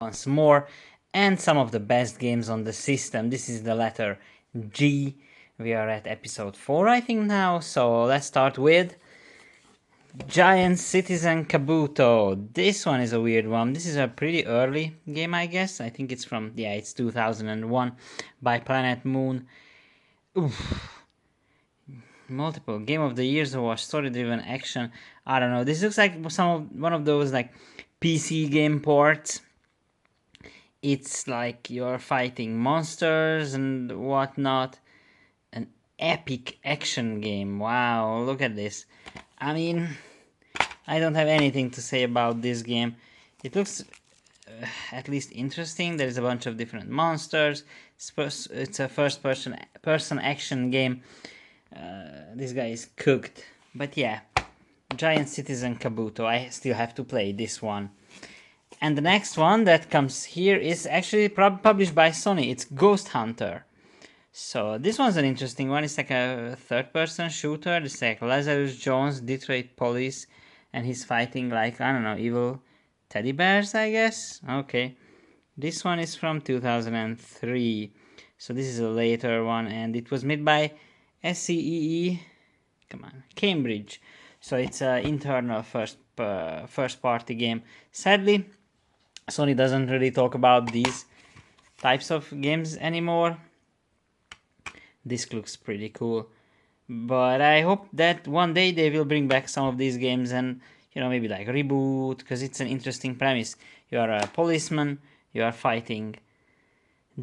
once more, and some of the best games on the system. This is the letter G. We are at episode 4, I think, now. So let's start with Giant Citizen Kabuto. This one is a weird one. This is a pretty early game, I guess. I think it's from, yeah, it's 2001 by Planet Moon. Oof. Multiple Game of the Years or story-driven action. I don't know. This looks like one of those like PC game ports. It's like you're fighting monsters and whatnot. An epic action game. Wow, look at this. I mean, I don't have anything to say about this game. It looks at least interesting. There's a bunch of different monsters. It's a first person action game. This guy is cooked. But yeah, Giant Citizen Kabuto. I still have to play this one. And the next one that comes here is actually published by Sony. It's Ghost Hunter. So this one's an interesting one. It's like a third-person shooter. It's like Lazarus Jones, Detroit police, and he's fighting like, I don't know, evil teddy bears, I guess. Okay. This one is from 2003. So this is a later one, and it was made by SCEE. Come on, Cambridge. So it's an internal first-party game. Sadly, Sony doesn't really talk about these types of games anymore. This looks pretty cool, but I hope that one day they will bring back some of these games and, you know, maybe like reboot, because it's an interesting premise. You are a policeman, you are fighting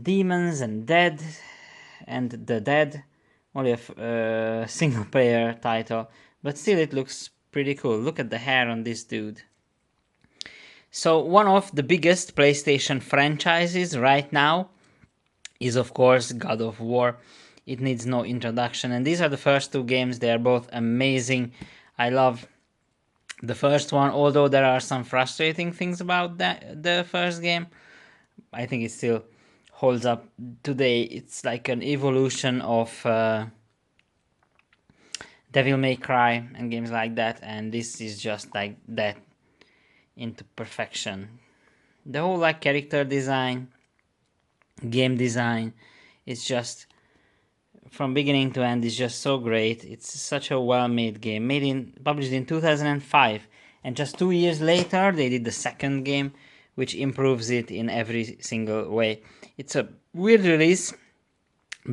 demons and the dead. Only a single player title, but still it looks pretty cool. Look at the hair on this dude. So one of the biggest PlayStation franchises right now is, of course, God of War. It needs no introduction, and these are the first two games. They are both amazing. I love the first one, although there are some frustrating things about the first game. I think it still holds up today. It's like an evolution of Devil May Cry and games like that, and this is just like that into perfection. The whole like character design, game design, it's just from beginning to end is just so great. It's such a well-made game, published in 2005, and just 2 years later they did the second game, which improves it in every single way. It's a weird release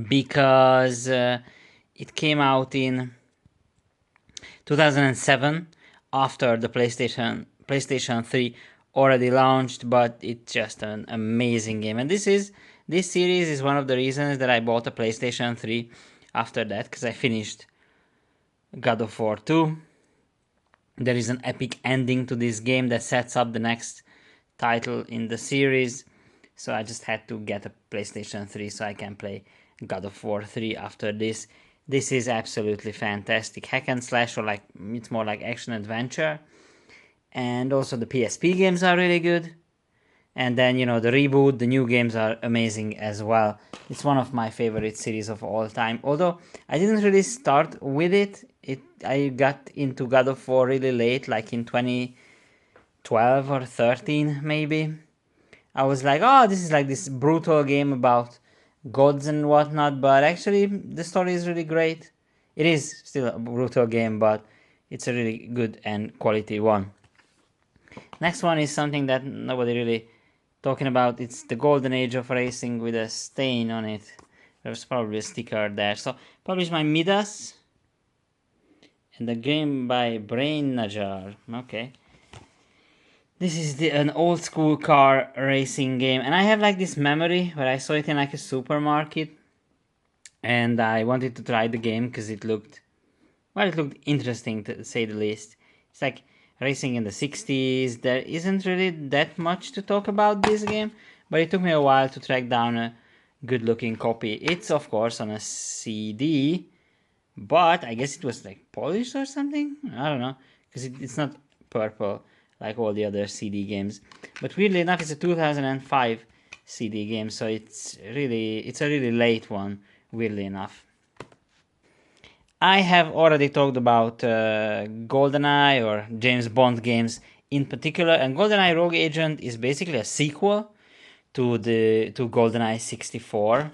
because it came out in 2007 after the PlayStation 3 already launched, but it's just an amazing game. And this series is one of the reasons that I bought a PlayStation 3 after that, because I finished God of War 2. There is an epic ending to this game that sets up the next title in the series, so I just had to get a PlayStation 3 so I can play God of War 3 after this. This is absolutely fantastic. Hack and slash, or like it's more like action adventure. And also the PSP games are really good. And then, you know, the reboot, the new games are amazing as well. It's one of my favorite series of all time. Although I didn't really start with it. I got into God of War really late, like in 2012 or 13 maybe. I was like, oh, this is like this brutal game about gods and whatnot, but actually the story is really great. It is still a brutal game, but it's a really good and quality one. Next one is something that nobody really talking about. It's the golden age of racing with a stain on it. There's probably a sticker there. So published by Midas, and the game by Brain Najar. Okay. This is an old school car racing game, and I have like this memory where I saw it in like a supermarket, and I wanted to try the game because it looked interesting to say the least. It's like racing in the 60s. There isn't really that much to talk about this game, but it took me a while to track down a good looking copy. It's of course on a CD, but I guess it was like polished or something. I don't know, because it's not purple like all the other CD games. But weirdly enough, it's a 2005 CD game, so it's a really late one, weirdly enough. I have already talked about GoldenEye or James Bond games in particular, and GoldenEye Rogue Agent is basically a sequel to GoldenEye 64,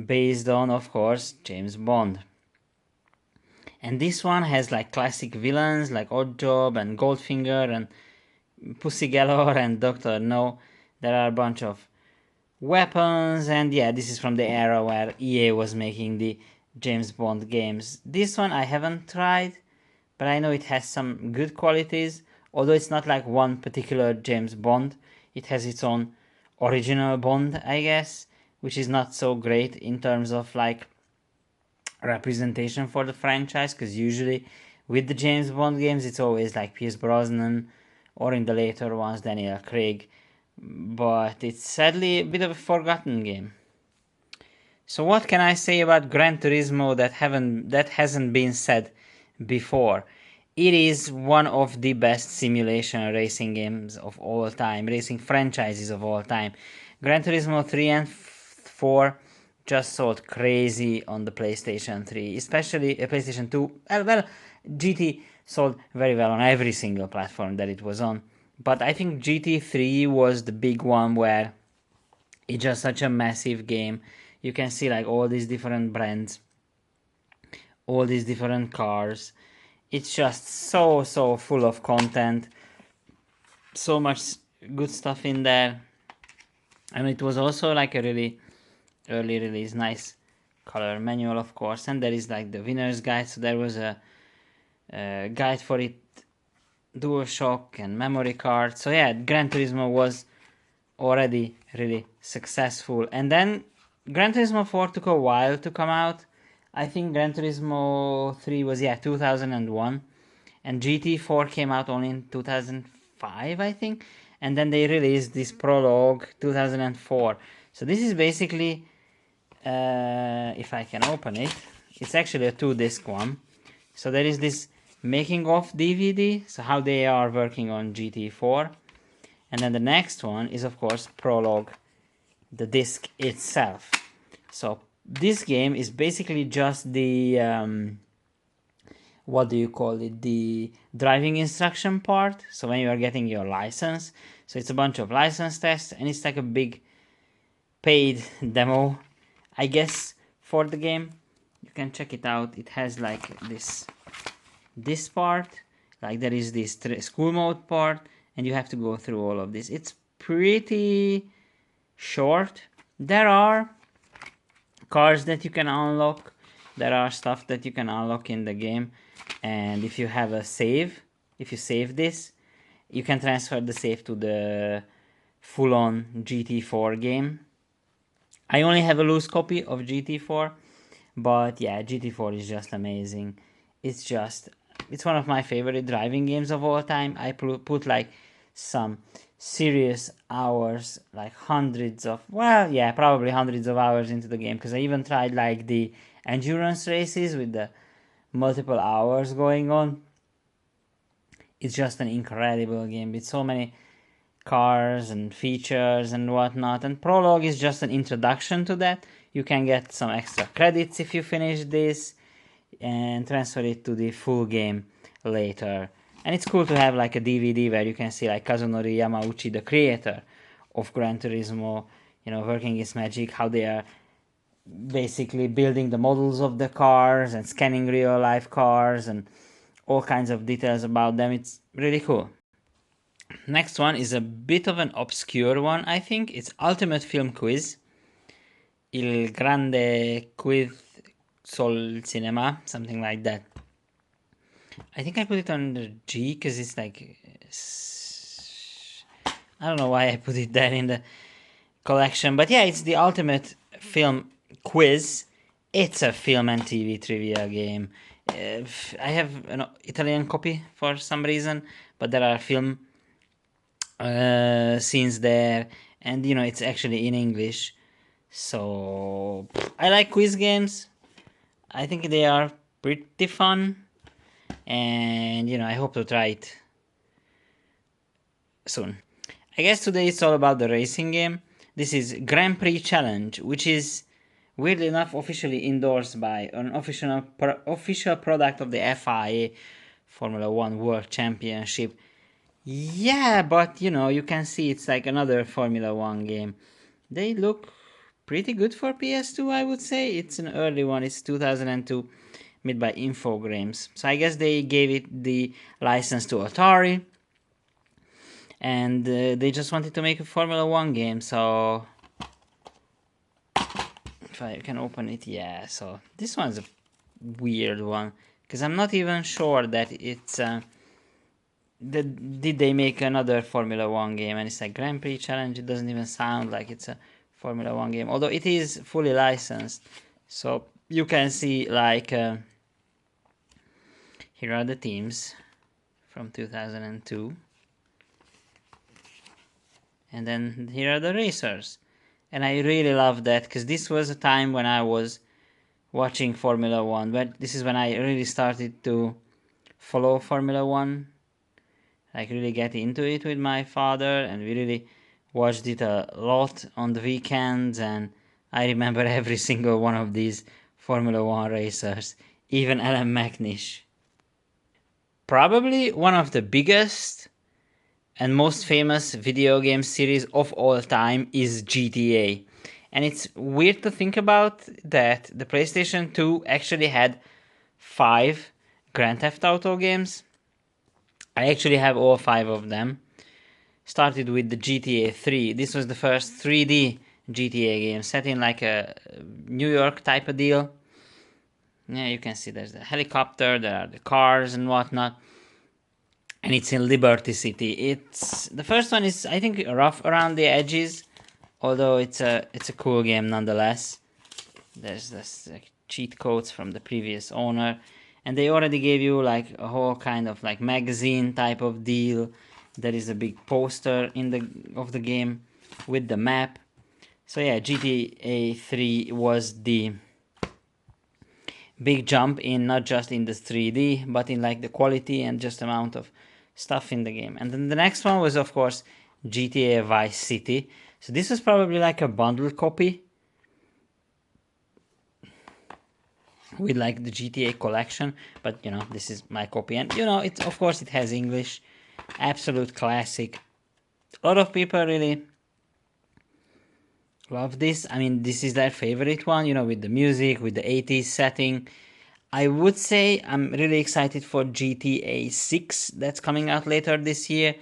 based on, of course, James Bond. And this one has like classic villains like Oddjob and Goldfinger and Pussy Galore and Doctor No. There are a bunch of weapons, and yeah, this is from the era where EA was making the James Bond games. This one I haven't tried, but I know it has some good qualities, although it's not like one particular James Bond. It has its own original Bond, I guess, which is not so great in terms of like representation for the franchise, because usually with the James Bond games it's always like Pierce Brosnan, or in the later ones Daniel Craig, but it's sadly a bit of a forgotten game. So what can I say about Gran Turismo that hasn't been said before? It is one of the best simulation racing games of all time, racing franchises of all time. Gran Turismo 3 and 4 just sold crazy on the PlayStation 3, especially a PlayStation 2. Well, GT sold very well on every single platform that it was on. But I think GT3 was the big one where it's just such a massive game. You can see like all these different brands, all these different cars. It's just so full of content, so much good stuff in there. And it was also like a really early release, nice color manual, of course. And there is like the winner's guide, so there was a guide for it, DualShock and memory card. So yeah, Gran Turismo was already really successful. And then Gran Turismo 4 took a while to come out. I think Gran Turismo 3 was 2001, and GT4 came out only in 2005, I think. And then they released this prologue 2004. So this is basically, if I can open it, it's actually a 2-disc one. So there is this making of DVD, so how they are working on GT4. And then the next one is, of course, prologue, the disc itself. So this game is basically just the what do you call it, the driving instruction part. So when you are getting your license, so it's a bunch of license tests, and it's like a big paid demo, I guess, for the game. You can check it out. It has like this part, like there is this school mode part, and you have to go through all of this. It's pretty short. There are cars that you can unlock, there are stuff that you can unlock in the game, and if you have a save, if you save this, you can transfer the save to the full-on GT4 game. I only have a loose copy of GT4, but yeah, GT4 is just amazing. It's one of my favorite driving games of all time. I put like some serious hours, like probably hundreds of hours into the game, because I even tried like the endurance races with the multiple hours going on. It's just an incredible game with so many cars and features and whatnot, and prologue is just an introduction to that. You can get some extra credits if you finish this and transfer it to the full game later. And it's cool to have like a DVD where you can see like Kazunori Yamauchi, the creator of Gran Turismo, working his magic, how they are basically building the models of the cars and scanning real life cars and all kinds of details about them. It's really cool. Next one is a bit of an obscure one, I think. It's Ultimate Film Quiz. Il Grande Quiz Sol Cinema, something like that. I think I put it on the G because it's like, I don't know why I put it there in the collection, but yeah, it's the Ultimate Film Quiz. It's a film and TV trivia game. I have an Italian copy for some reason, but there are film scenes there, and it's actually in English. So I like quiz games. I think they are pretty fun, and I hope to try it soon. I guess today it's all about the racing game. This is Grand Prix Challenge, which is weirdly enough officially endorsed by an official product of the FIA Formula 1 World Championship. Yeah, but you can see it's like another Formula One game. They look pretty good for PS2, I would say. It's an early one, it's 2002, made by Infogrames. So I guess they gave it the license to Atari, and they just wanted to make a Formula One game. So if I can open it, yeah. So this one's a weird one because I'm not even sure that it's. Did they make another Formula One game? And it's like Grand Prix Challenge. It doesn't even sound like it's a Formula One game, although it is fully licensed. So you can see like here are the teams from 2002, and then here are the racers. And I really love that because this was a time when I was watching Formula One. But this is when I really started to follow Formula One, like really get into it with my father, and we really watched it a lot on the weekends. And I remember every single one of these Formula One racers, even Alan McNish. Probably one of the biggest and most famous video game series of all time is GTA. And it's weird to think about that the PlayStation 2 actually had 5 Grand Theft Auto games. I actually have all 5 of them. Started with the GTA 3. This was the first 3D GTA game set in like a New York type of deal. Yeah, you can see there's the helicopter, there are the cars and whatnot. And it's in Liberty City. It's the first one is, I think, rough around the edges, although it's a cool game nonetheless. There's this cheat codes from the previous owner, and they already gave you like a whole kind of like magazine type of deal. There is a big poster of the game with the map. So yeah, GTA 3 was the big jump in not just in the 3D, but in like the quality and just amount of stuff in the game. And then the next one was of course GTA Vice City. So this was probably like a bundle copy with like the GTA collection, but this is my copy, and it's of course it has English. Absolute classic. A lot of people really love this. I mean, this is their favorite one, with the music, with the 80s setting. I would say I'm really excited for GTA 6 that's coming out later this year.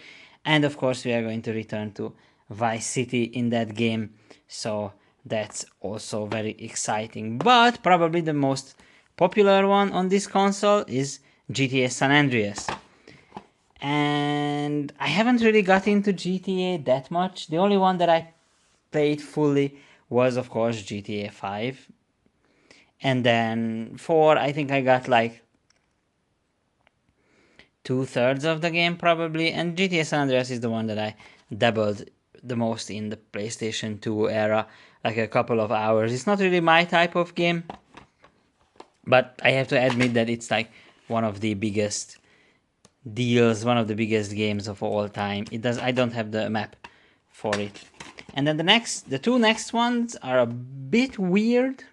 And of course, we are going to return to Vice City in that game. So that's also very exciting. But probably the most popular one on this console is GTA San Andreas. And I haven't really got into GTA that much. The only one that I played fully was, of course, GTA 5. And then 4, I think I got like 2/3 of the game probably. And GTA San Andreas is the one that I dabbled the most in the PlayStation 2 era, like a couple of hours. It's not really my type of game, but I have to admit that it's like one of the biggest deals, one of the biggest games of all time. I don't have the map for it. And then the two next ones are a bit weird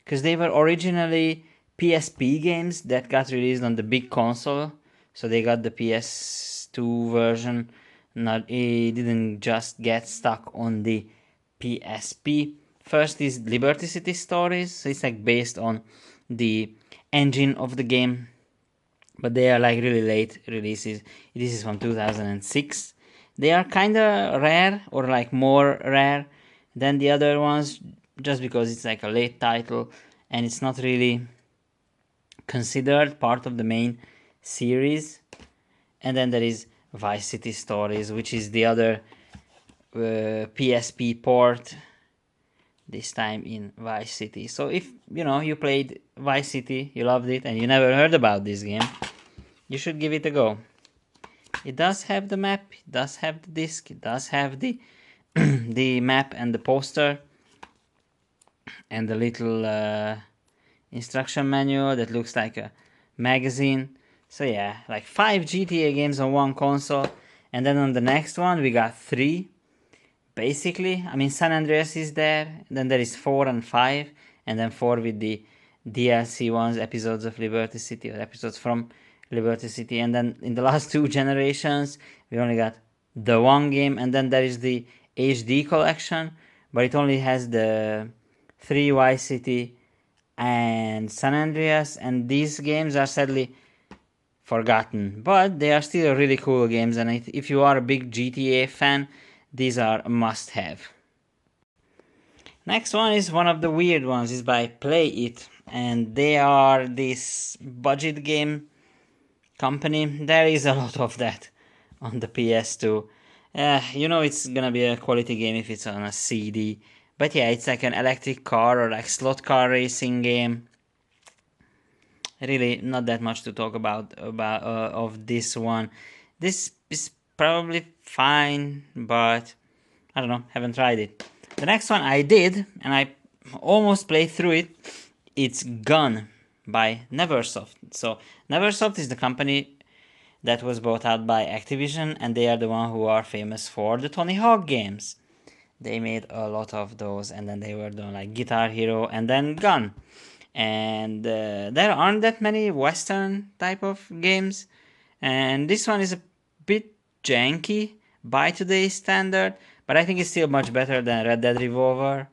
because they were originally PSP games that got released on the big console. So they got the PS2 version. It didn't just get stuck on the PSP. First is Liberty City Stories. So it's like based on the engine of the game, but they are like really late releases. This is from 2006. They are kind of rare, or like more rare than the other ones, just because it's like a late title and it's not really considered part of the main series. And then there is Vice City Stories, which is the other PSP port, this time in Vice City. So if you played Vice City, you loved it, and you never heard about this game, you should give it a go. It does have the map, it does have the disc, it does have the the map and the poster and the little instruction manual that looks like a magazine. So yeah, like 5 GTA games on one console, and then on the next one we got 3 basically. I mean, San Andreas is there, then there is 4 and 5, and then 4 with the DLC ones, episodes of Liberty City, or episodes from Liberty City, and then in the last 2 generations we only got the one game, and then there is the HD collection, but it only has the 3 Vice City and San Andreas, and these games are sadly forgotten, but they are still really cool games, and if you are a big GTA fan, these are a must-have. Next one is one of the weird ones, is by Play It, and they are this budget game company. There is a lot of that on the PS2. You know it's gonna be a quality game if it's on a CD, but yeah, it's like an electric car or like slot car racing game. Really, not that much to talk about of this one. This is probably fine, but I don't know, haven't tried it. The next one I did, and I almost played through it. It's Gun by Neversoft. So Neversoft is the company that was bought out by Activision, and they are the one who are famous for the Tony Hawk games. They made a lot of those, and then they were doing like Guitar Hero and then Gun. And there aren't that many Western type of games, and this one is a bit janky by today's standard, but I think it's still much better than Red Dead Revolver.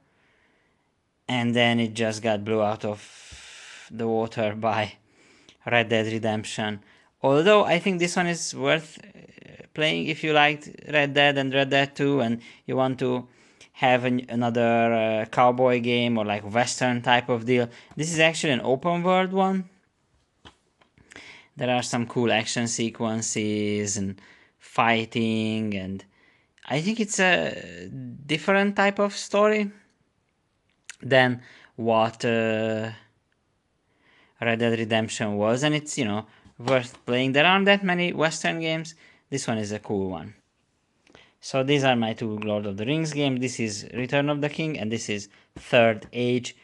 And then it just got blew out of the water by Red Dead Redemption. Although I think this one is worth playing if you liked Red Dead and Red Dead 2 and you want to have another cowboy game or like Western type of deal. This is actually an open world one. There are some cool action sequences and fighting, and I think it's a different type of story than what Red Dead Redemption was, and it's, you know, worth playing. There aren't that many Western games. This one is a cool one. So these are my 2 Lord of the Rings games. This is Return of the King and this is Third Age.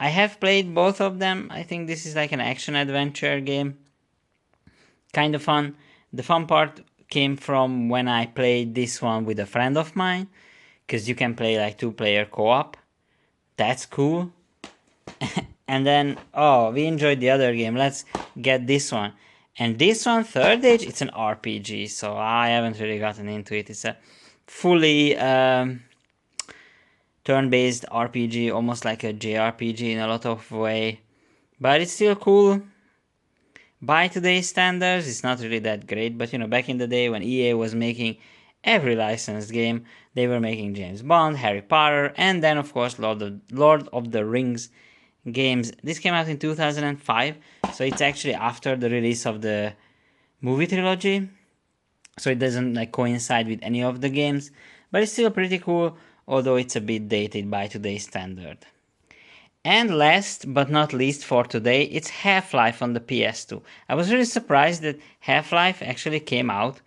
I have played both of them. I think this is like an action-adventure game. Kind of fun. The fun part came from when I played this one with a friend of mine, because you can play like 2-player co-op. That's cool. And then, oh, we enjoyed the other game. Let's get this one. And this one, Third Age, it's an RPG, so I haven't really gotten into it. It's a fully turn-based RPG, almost like a JRPG in a lot of way. But it's still cool. By today's standards, it's not really that great. But, you know, back in the day when EA was making every licensed game, they were making James Bond, Harry Potter, and then, of course, Lord of the Rings games. This came out in 2005, so it's actually after the release of the movie trilogy, so it doesn't like coincide with any of the games, but it's still pretty cool, although it's a bit dated by today's standard. And last but not least for today, it's Half-Life on the PS2. I was really surprised that Half-Life actually came out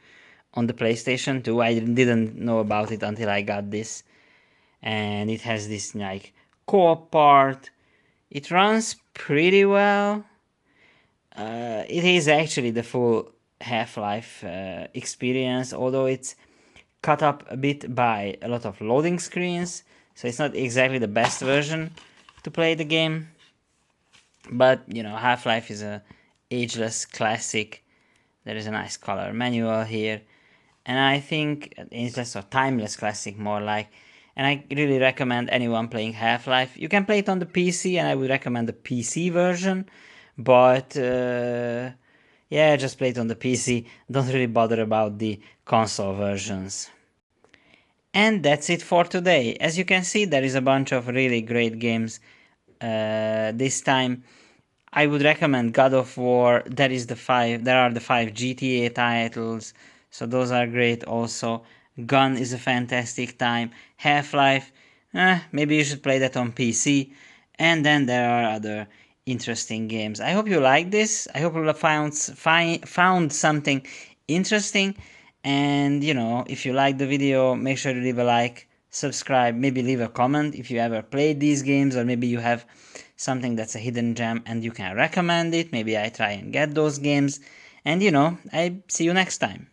on the PlayStation 2. I didn't know about it until I got this, and it has this like co-op part. It runs pretty well. It is actually the full Half-Life experience, although it's cut up a bit by a lot of loading screens, so it's not exactly the best version to play the game. But, you know, Half-Life is a ageless classic. There is a nice color manual here, and I think ageless or timeless classic more like. And I really recommend anyone playing Half-Life. You can play it on the PC, and I would recommend the PC version. But yeah, just play it on the PC. Don't really bother about the console versions. And that's it for today. As you can see, there is a bunch of really great games this time. I would recommend God of War. There are the 5 GTA titles, so those are great also. Gun is a fantastic time. Half-Life, maybe you should play that on PC. And then there are other interesting games. I hope you like this. I hope you found something interesting. And, you know, if you like the video, make sure to leave a like, subscribe, maybe leave a comment if you ever played these games, or maybe you have something that's a hidden gem and you can recommend it. Maybe I try and get those games. And, you know, I see you next time.